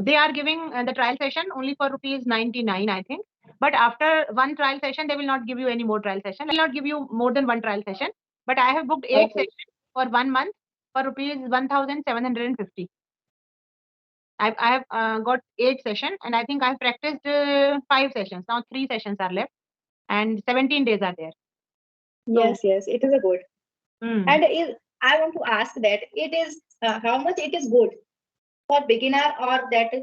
they are giving the trial session only for rupees 99, I think. But after one trial session, they will not give you any more trial session. They will not give you more than one trial session. But I have booked 8 Okay. sessions for 1 month for rupees 1,750. I have got 8 sessions, and I think I have practiced 5 sessions. Now 3 sessions are left, and 17 days are there. So, Yes, yes, it is a good. hmm. And I want to ask that it is how much it is good for beginner or that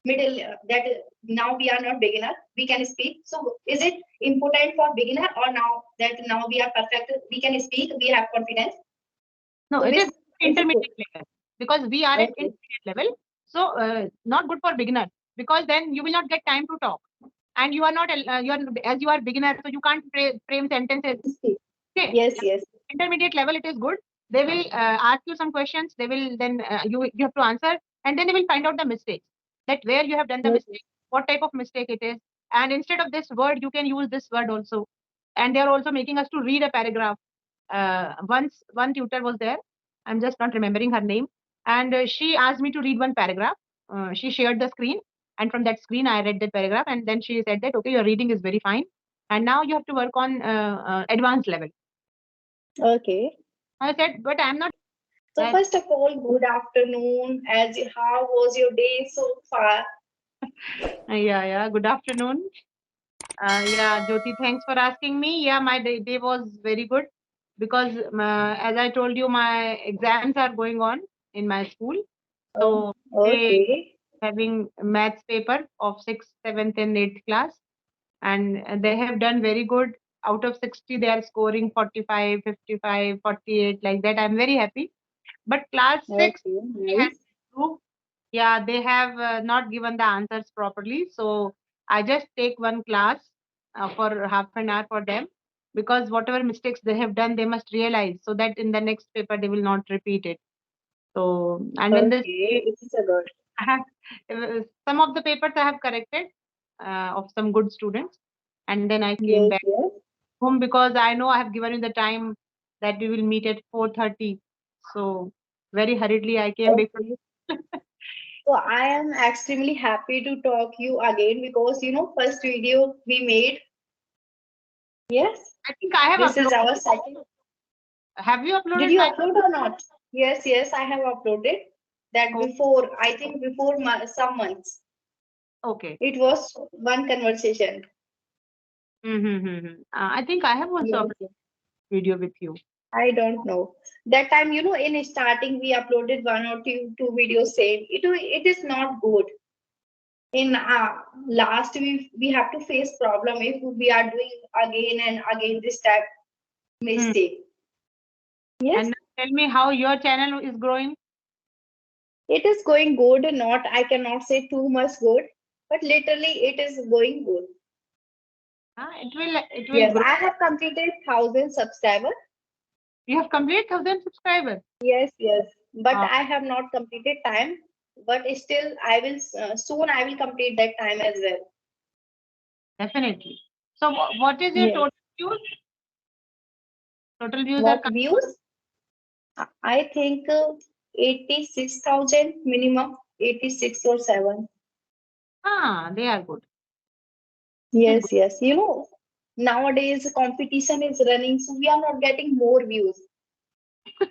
middle that now we are not beginner, we can speak. So is it important for beginner or now we are perfect, we can speak, we have confidence? No, So it which is is it good? intermediate level because we are at Okay. intermediate level. So, not good for beginners because then you will not get time to talk, and you are not you are as you are beginner, so you can't frame sentences. Speak. Okay, Yes, yes. intermediate level it is good. They will ask you some questions. They will then you have to answer, and then they will find out the mistakes, that where you have done the Yes, yes. mistake, what type of mistake it is, and instead of this word, you can use this word also. And they are also making us to read a paragraph. Once one tutor was there, I'm just not remembering her name, and she asked me to read one paragraph. She shared the screen, and from that screen I read that paragraph, and then she said that okay, your reading is very fine, and now you have to work on advanced level. Okay. I said, but I'm not. So first of all, good afternoon. As how was your day so far? Yeah. Good afternoon. Yeah, Jyoti, thanks for asking me. Yeah, my day was very good because, as I told you, my exams are going on in my school. So they Okay. having maths paper of 6th, 7th, and 8th class, and they have done very good. Out of 60, they are scoring 45, 55, 48, like that. I'm very happy. But class 6, Okay. we had Nice. to, yeah, they have not given the answers properly. So I just take one class for half an hour for them because whatever mistakes they have done, they must realize so that in the next paper they will not repeat it. So, and when this, Okay. It is a good. I have some of the papers I have corrected of some good students, and then I came Yes, back yes. home because I know I have given you the time that we will meet at 4:30. So very hurriedly I came before. Okay. So I am extremely happy to talk you again because first video we made. Yes, I think I have this is uploaded. our second. Have you Did uploaded you my? upload or not? Yes, yes, I have uploaded that Oh, before. I think before some months. okay. It was one conversation. Mm-hmm. I think I have also Yes. uploaded video with you. I don't know. That time, in starting we uploaded one or two videos saying it is not good. In last we have to face problem if we are doing again and again this type Hmm. mistake. And Yes, now tell me how your channel is growing. it is going good. Not I cannot say too much good, but literally it is going good. It will Yes, grow. I have completed 1,000 subscribers. You have completed 1,000 subscribers. Yes, yes, but Uh, I have not completed time. But still, I will soon. I will complete that time as well. Definitely. So what is your Yes. total views? Total views are What views? I think 86,000 minimum, 86 or 7. they are good. It is Yes, yes. Nowadays competition is running, so we are not getting more views. good.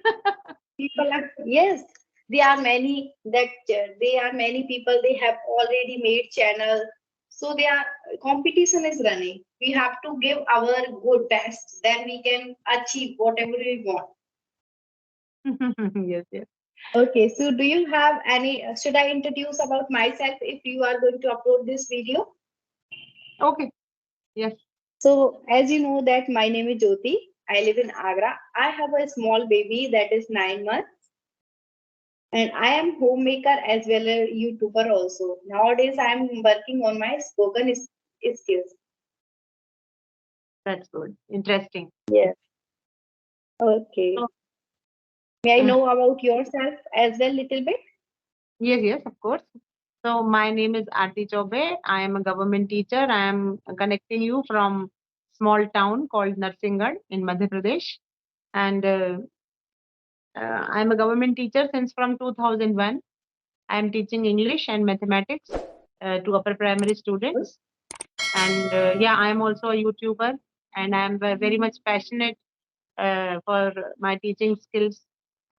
People are, yes, there are many they are many people, they have already made channel. So they are competition is running. We have to give our good best, then we can achieve whatever we want. Yes. Okay, so do you have any, should I introduce about myself if you are going to upload this video? Okay. Yes. So, as you know that my name is Jyoti. I live in Agra. I have a small baby that is 9 months, and I am homemaker as well as YouTuber also. Nowadays, I am working on my spoken skills. That's good. Interesting. Yes. Okay. So, May I uh, know about yourself as well, little bit? yes, of course. So my name is Aarti Chobe. I am a government teacher. I am connecting you from small town called Narsingarh in Madhya Pradesh. And I am a government teacher since from 2001. I am teaching English and mathematics to upper primary students. And yeah, I am also a YouTuber, and I am very much passionate for my teaching skills.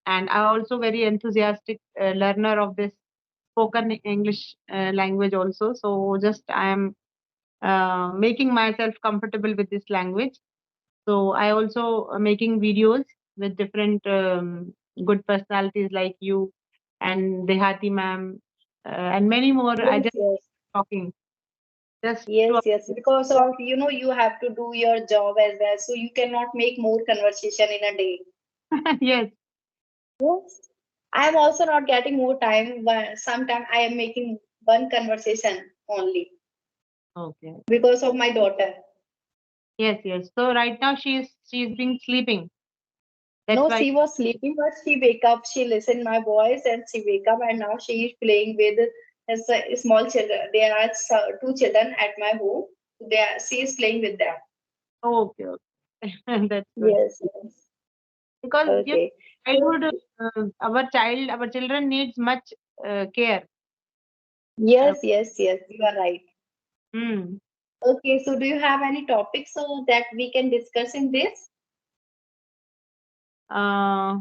And I also very enthusiastic learner of this spoken English language also. So just I am making myself comfortable with this language. So I also making videos with different good personalities like you and Dehati ma'am and many more. I Yes, just yes. talking just Yes, to yes. Because of, you have to do your job as well. So you cannot make more conversation in a day. yes. Yes. I am also not getting more time, but sometimes I am making one conversation only Okay. because of my daughter. Yes, yes. So right now she's been sleeping. That's No, why. she was sleeping, but she wake up, she listened my voice and she wake up and now she is playing with small children. There are two children at my home. She is playing with them. Okay, okay. That's good. Yes, yes. Because Okay. So, childhood, our children needs much care. Uh, yes, yes, yes, you are right. hmm. Okay, so do you have any topics so that we can discuss in this? uh,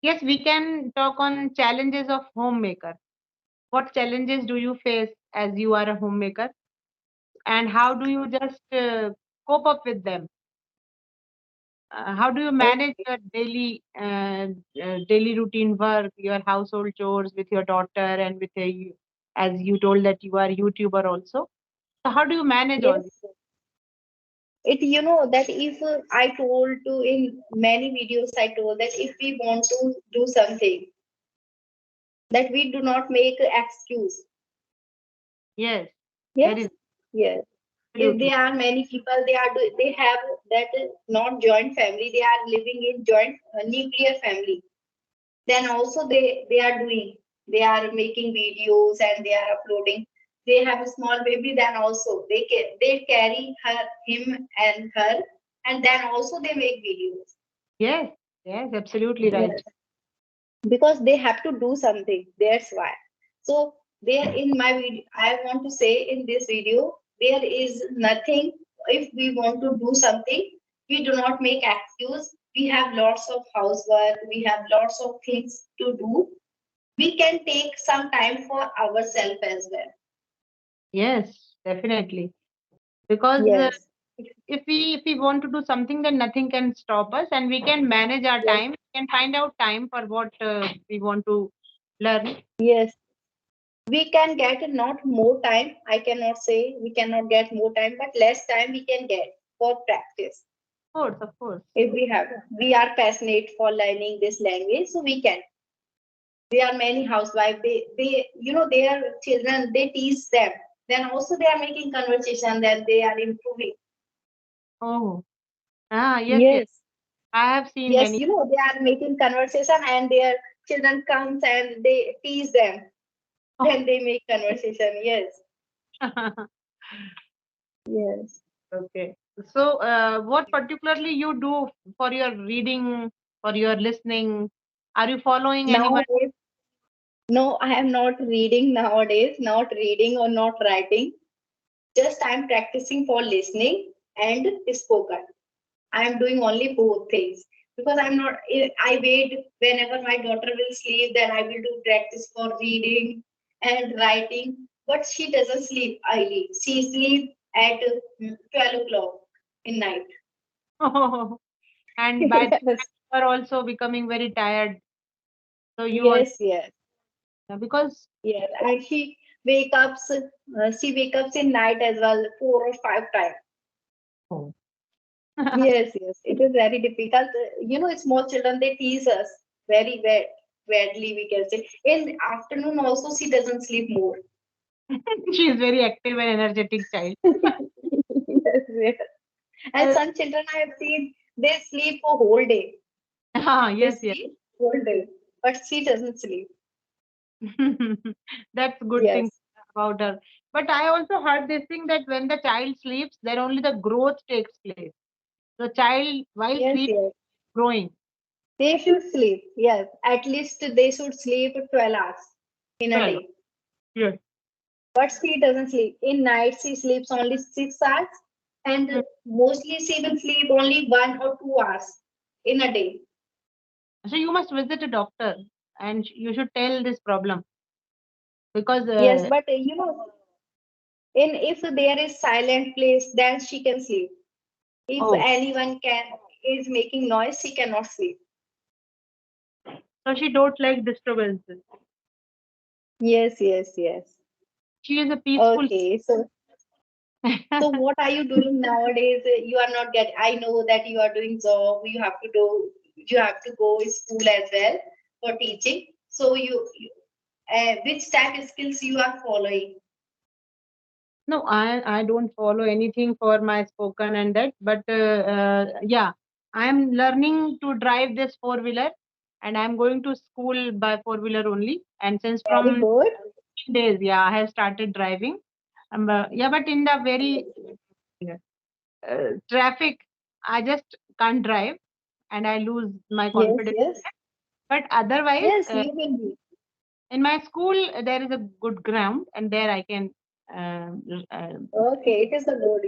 yes, we can talk on challenges of homemaker. What challenges do you face as you are a homemaker, and how do you just cope up with them? How do you manage Okay. your daily routine work, your household chores with your daughter, and with as you told that you are YouTuber also? So how do you manage all this? Yes. It, that if I told to in many videos, I told that if we want to do something, that we do not make excuse. Yes, there Yes. is Yes. If absolutely. there are many people, they have that not joint family, they are living in joint nuclear family. Then also they are doing, they are making videos and they are uploading. They have a small baby, then also they carry him and her, and then also they make videos. Yes, yes, absolutely right. Yes, because they have to do something, that's why. So there in my video, I want to say in this video, there is nothing. If we want to do something, we do not make excuse. We have lots of housework, we have lots of things to do. We can take some time for ourselves as well. Yes, definitely. Because Yes, if we want to do something, then nothing can stop us, and we can manage our yes, time. We can find out time for what we want to learn. yes. We can get not more time. I cannot say we cannot get more time, but less time we can get for practice. Of course, of course. If we are passionate for learning this language, so we can. There are many housewives. They, their children. They teach them. Then also they are making conversation. Then they are improving. Oh, yes, yes. Yes, I have seen yes. many. They are making conversation, and their children comes and they tease them. Then they make conversation. Yes, yes. Okay. So, what particularly you do for your reading, for your listening? Are you following anyone? Nowadays, no, I am not reading nowadays. Not reading or not writing. Just I am practicing for listening and spoken. I am doing only both things because I'm not. I wait whenever my daughter will sleep, then I will do practice for reading and writing. But she doesn't sleep early. She sleeps at 12 o'clock in night. And by that Yes, time you are also becoming very tired. So you also yes, yes, because yes. And she wake up. She wake up in night as well, 4 or 5 times. oh. Yes, yes. It is very difficult. Small children they tease us very badly. We can say in afternoon also she doesn't sleep more. She is very active and energetic child. Yes, yes. And Uh, some children I have seen they sleep for whole day. They yes, yes. sleep whole day, but she doesn't sleep. That's good thing Yes, about her. But I also heard this thing that when the child sleeps, then only the growth takes place. The child, while yes, sleep, yes. growing. They should sleep. Yes, at least they should sleep 12 hours. in a 12. day. Yes. But she doesn't sleep. In night, she sleeps only 6 hours, and Mm. mostly she will sleep only 1 or 2 hours in a day. So you must visit a doctor and you should tell this problem because Yes, but in if there is silent place, then she can sleep. If oh, anyone can is making noise, she cannot sleep. so she don't like disturbances. Yes, yes, yes. She is a peaceful. Okay, so what are you doing nowadays? You are not get. I know that you are doing job. You have to go school as well for teaching. So which type of skills you are following? No, I don't follow anything for my spoken and that, but yeah, I am learning to drive this four wheeler, and I'm going to school by four wheeler only. And since Very from good. days, yeah, I have started driving. Yeah, but in the very traffic, I just can't drive, and I lose my Yes, confidence. yes, But otherwise, yes. You will be. in my school, there is a good ground, and there I can. Okay, it is a good.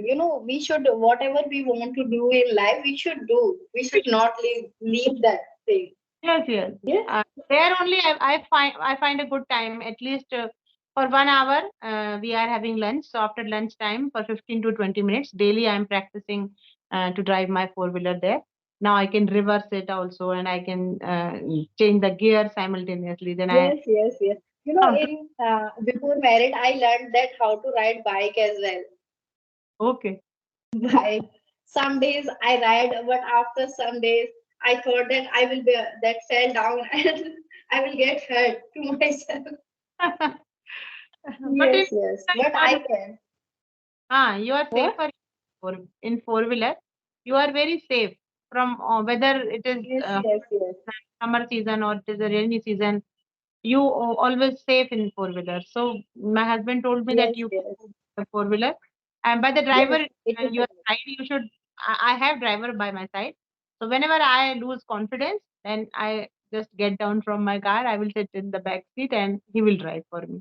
We should whatever we want to do in life, we should do. We should not leave that thing. Yes, yes. Yes, There only I find a good time. At least for 1 hour, we are having lunch. So after lunch time, for 15 to 20 minutes daily, I am practicing to drive my four wheeler there. Now I can reverse it also, and I can change the gear simultaneously. Then I yes, yes, yes. counter. In before married, I learned that how to ride bike as well. Okay. Bike. Some days I ride, but after some days I thought that I will be that fell down and I will get hurt to myself. But in Yes, yes. But I can. you are What? safer in four wheeler. You are very safe from whether it is Yes, yes, yes. summer season or it is a rainy season. You always safe in four wheeler. So my husband told me that Yes, you yes. a four wheeler, and by the driver Yes, it is a your side, you should. I have driver by my side. So whenever I lose confidence, then I just get down from my car. I will sit in the back seat, and he will drive for me.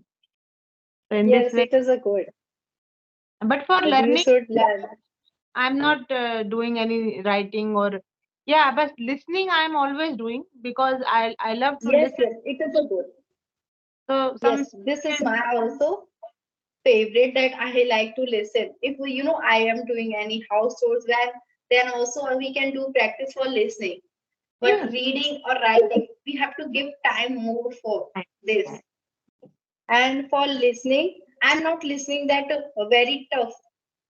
So in this yes, way, it is a good. but for You learning, should learn. I'm not doing any writing or yeah, but listening I'm always doing because I love to Yes, listen. yes, it is a good. So some Yes, this is my also favorite that I like to listen. If I am doing any house chores, then also we can do practice for listening. But yes. reading or writing, we have to give time more for this. And for listening, I'm not listening that very tough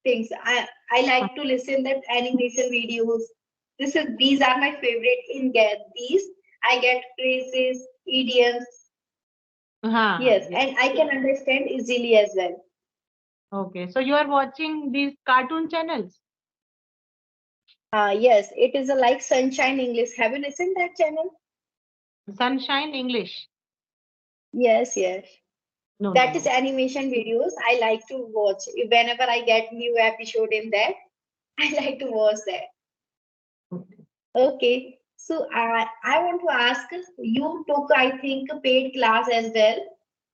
things. I like to listen that animation videos. These are my favorite in get these. I get phrases, idioms. Yes, Yes. and I can understand easily as well. Okay. So you are watching these cartoon channels? Yes, it is a like Sunshine English. Have you listened that channel? Sunshine English? Yes, yes. No, no, That is no. animation videos. I like to watch. Whenever I get new episode in that, I like to watch that. Okay. Okay. So I want to ask you took I think a paid class as well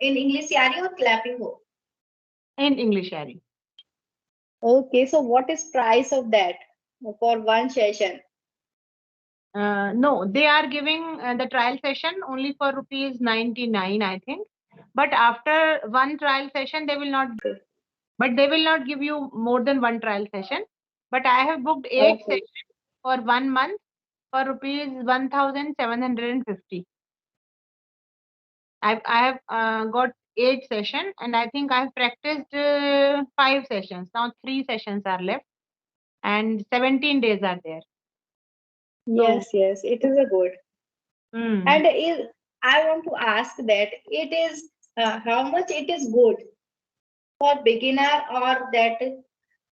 in English Yari or clapping ho? In English, Ari. Okay. So what is price of that for one session? No, they are giving the trial session only for rupees 99, I think. But after one trial session, they will not. But they will not give you more than one trial session. But I have booked eight Okay. sessions for 1 month for rupees 1,750. I have got eight session, and I think I have practiced five sessions. Now three sessions are left, and 17 days are there. So Yes, yes. It is a good. mm, And I want to ask that it is how much it is good for beginner or that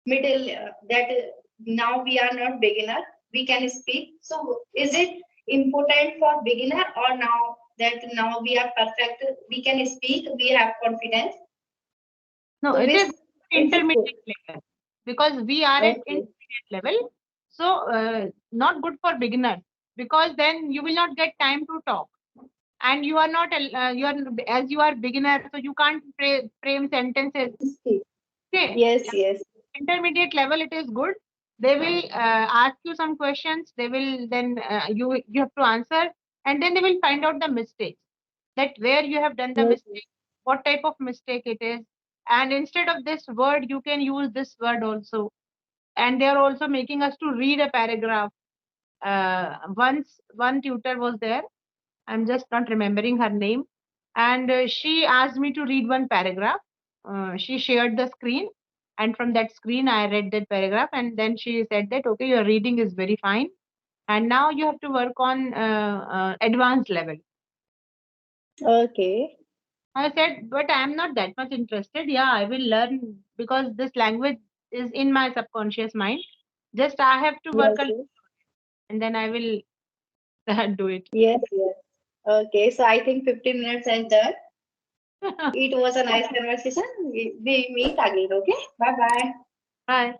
middle that now we are not beginner we can speak. So is it important for beginner or now we are perfect we can speak we have confidence? no, So it which is it's a good. intermediate level because we are at Okay. intermediate level. So not good for beginners because then you will not get time to talk. and you are not you are, as you are beginner, so you can't frame sentences. Speak. Okay, Yes, yes. intermediate level it is good. They will ask you some questions, they will then you have to answer, and then they will find out the mistakes, that where you have done the Okay. mistake, what type of mistake it is, and instead of this word you can use this word also. And they are also making us to read a paragraph. Once one tutor was there, I'm just not remembering her name. And she asked me to read one paragraph. She shared the screen, and from that screen, I read that paragraph. And then she said that, okay, your reading is very fine. And now you have to work on advanced level. Okay. I said, but I'm not that much interested. Yeah, I will learn because this language is in my subconscious mind. Just I have to work Yes, a little, yes. and then I will do it. Yes, yes. Okay, so I think 15 minutes and done. It was a nice conversation. We meet again, okay? Bye bye. Bye.